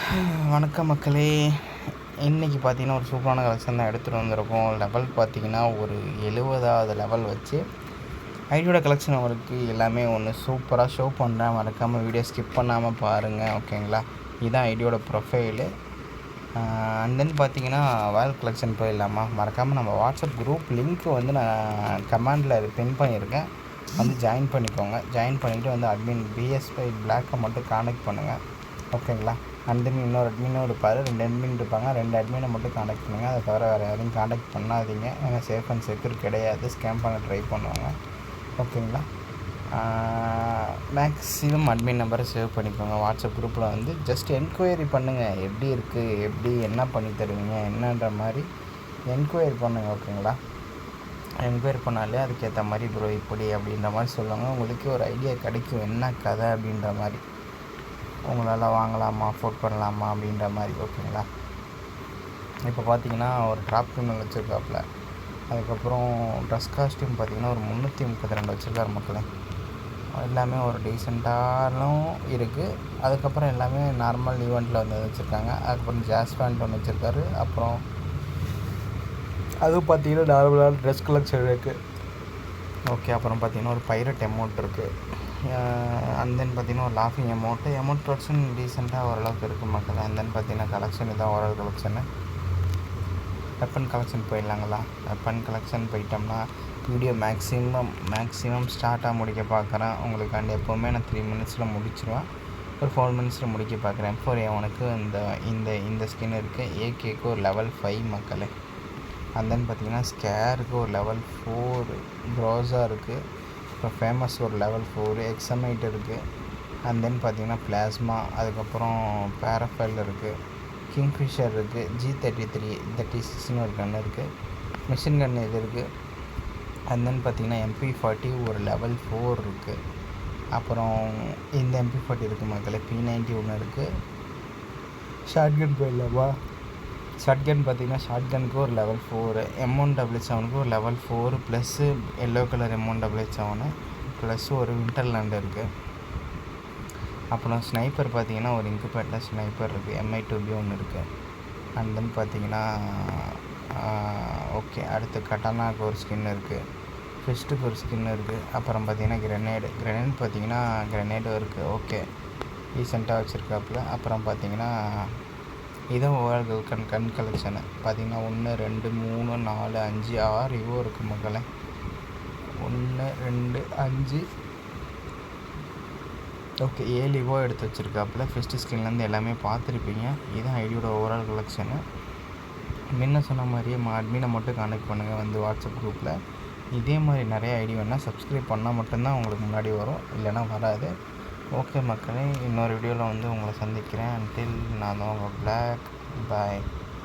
வணக்கம் மக்களே. இன்றைக்கி பார்த்தீங்கன்னா ஒரு சூப்பரான கலெக்ஷன் தான் எடுத்துகிட்டு வந்திருக்கோம். லெவல் பார்த்தீங்கன்னா ஒரு 70வது லெவல் வச்சு ஐடியோட கலெக்ஷன் உங்களுக்கு எல்லாமே ஒன்று சூப்பராக ஷோ பண்ணுறேன். மறக்காமல் வீடியோ ஸ்கிப் பண்ணாமல் பாருங்கள், ஓகேங்களா? இதுதான் ஐடியோட ப்ரொஃபைலு. அண்ட் தென் பார்த்தீங்கன்னா வேல் கலெக்ஷன் போயிடலாமா? மறக்காமல் நம்ம வாட்ஸ்அப் குரூப் லிங்க்கு வந்து நான் கமெண்டில் பின் பண்ணியிருக்கேன், வந்து ஜாயின் பண்ணிக்கோங்க. ஜாயின் பண்ணிவிட்டு வந்து அட்மின் BS5 பிளாக்கை மட்டும் கான்டெக்ட் பண்ணுங்கள், ஓகேங்களா? அண்ட் தென் இன்னொரு அட்மினும் இருப்பார், 2 அட்மின் இருப்பாங்க. 2 அட்மினை மட்டும் கான்டெக்ட் பண்ணுங்கள். அதை தவிர வேறு யாரையும் கான்டெக்ட் பண்ணாதீங்க, ஏன்னா சேஃப் அண்ட் செக்யூர் கிடையாது, ஸ்கேம் பண்ண ட்ரை பண்ணுவாங்க, ஓகேங்களா? மேக்ஸிமம் அட்மின் நம்பரை சேவ் பண்ணிக்கோங்க. வாட்ஸ்அப் குரூப்பில் வந்து ஜஸ்ட் என்கொயரி பண்ணுங்கள், எப்படி இருக்குது, எப்படி என்ன பண்ணி தருவீங்க என்னன்ற மாதிரி என்கொயரி பண்ணுங்கள், ஓகேங்களா? என்கொயரி பண்ணாலே அதுக்கேற்ற மாதிரி ப்ரோ இப்படி அப்படின்ற மாதிரி சொல்லுவாங்க. உங்களுக்கு ஒரு ஐடியா கிடைக்கும் என்ன கதை அப்படின்ற மாதிரி, உங்களால் வாங்கலாமா அஃபோர்ட் பண்ணலாமா அப்படின்ற மாதிரி, ஓகேங்களா? இப்போ பார்த்தீங்கன்னா ஒரு ட்ராப் கிரிமினல் வச்சுருக்காப்புல. அதுக்கப்புறம் ட்ரெஸ் காஸ்ட்யூம் பார்த்திங்கன்னா ஒரு 332 வச்சுருக்காரு மக்களே. எல்லாமே ஒரு டீசெண்டாலும் இருக்குது. அதுக்கப்புறம் எல்லாமே நார்மல் ஈவெண்ட்டில் வந்து வச்சுருக்காங்க. அதுக்கப்புறம் ஜாஸ் பேண்ட் ஒன்று வச்சுருக்காரு. அப்புறம் அதுவும் பார்த்திங்கன்னா நார்மலான ட்ரெஸ் கலெக்ஷன் இருக்குது, ஓகே. அப்புறம் பார்த்திங்கன்னா ஒரு பைரட் அமௌண்ட் இருக்குது. அண்ட் தென் பார்த்திங்கன்னா ஒரு லாஃபிங் அமௌண்ட் கலெக்ஷன் டீசெண்டாக ஓரளவுக்கு இருக்குது மக்கள். அண்ட் தென் பார்த்திங்கன்னா கலெக்ஷன் இதான் ஓரளவு கலெக்ஷனு. வெப்பன் கலெக்ஷன் போயிடலாங்களா? வெப்பன் கலெக்ஷன் போயிட்டோம்னா வீடியோ மேக்ஸிமம் ஸ்டார்ட்டாக முடிக்க பார்க்குறேன் உங்களுக்காண்டி. எப்போவுமே நான் 3 மினிட்ஸில் முடிச்சிடுவேன், ஒரு 4 மினிட்ஸில் முடிக்க பார்க்குறேன். M4A1க்கு இந்த ஸ்கின் இருக்குது. AK ஒரு லெவல் 5 மக்களே. அண்ட் தென் பார்த்திங்கன்னா ஸ்கேருக்கு ஒரு லெவல் 4 க்ரோஸா இருக்குது. இப்போ ஃபேமஸ் ஒரு லெவல் 4 எக்ஸமைட் இருக்குது. அண்ட் தென் பார்த்திங்கன்னா பிளாஸ்மா, அதுக்கப்புறம் பேரஃபைல் இருக்குது, கிங்ஃபிஷர் இருக்குது, G33-36ன்னு ஒரு கன்று இருக்குது, மிஷின் கன் இது இருக்குது. அண்ட் தென் பார்த்திங்கன்னா MP40 ஒரு லெவல் 4 இருக்குது. அப்புறம் இந்த MP40 இருக்குது மக்களே. P90 ஒன்று இருக்குது. ஷார்ட்கன் போயிடலாமா? ஷார்ட்கன் பார்த்திங்கன்னா ஷார்ட்கனுக்கு ஒரு லெவல் 4, M177க்கு ஒரு level 4 plus yellow colour M177 plus ஒரு விண்டர்லேண்ட் இருக்குது. அப்புறம் ஸ்னைப்பர் பார்த்திங்கன்னா ஒரு இன்குபேட்டில் ஸ்னைப்பர் இருக்குது. MI2B ஒன்று இருக்குது. அண்ட் தென் பார்த்திங்கன்னா ஓகே, அடுத்து கட்டானாக்கு ஒரு ஸ்கின் இருக்குது, ஃபிஸ்ட்டுக்கு ஒரு ஸ்கின் இருக்குது. அப்புறம் பார்த்திங்கன்னா கிரெனேடு பார்த்திங்கன்னா கிரெனேடும் இருக்குது, ஓகே, ரீசெண்டாக வச்சுருக்காப்புல. அப்புறம் பார்த்திங்கன்னா இதுவும் ஓவரால் கன் கலெக்ஷனு பார்த்திங்கன்னா 1 2 3 4 5 6 இவோ இருக்குது மக்களே. 1 2 5 ஓகே 7 இவோ எடுத்து வச்சுருக்காப்புல. ஃபஸ்ட்டு ஸ்கின்லேருந்து எல்லாமே பார்த்துருப்பீங்க. இதுதான் ஐடியோட ஓவரால் கலெக்ஷனு. முன்ன சொன்ன மாதிரியே அட்மினை மட்டும் கான்டெக்ட் பண்ணுங்கள் வந்து வாட்ஸ்அப் குரூப்பில். இதே மாதிரி நிறைய ஐடி வேணால் சப்ஸ்கிரைப் பண்ணால் மட்டும்தான் உங்களுக்கு முன்னாடி வரும், இல்லைனா வராது. ஓகே மக்களே, இன்னொரு வீடியோவில் வந்து உங்களை சந்திக்கிறேன். அன்டில் நான் தான் உங்கள் பிளாக். பாய்.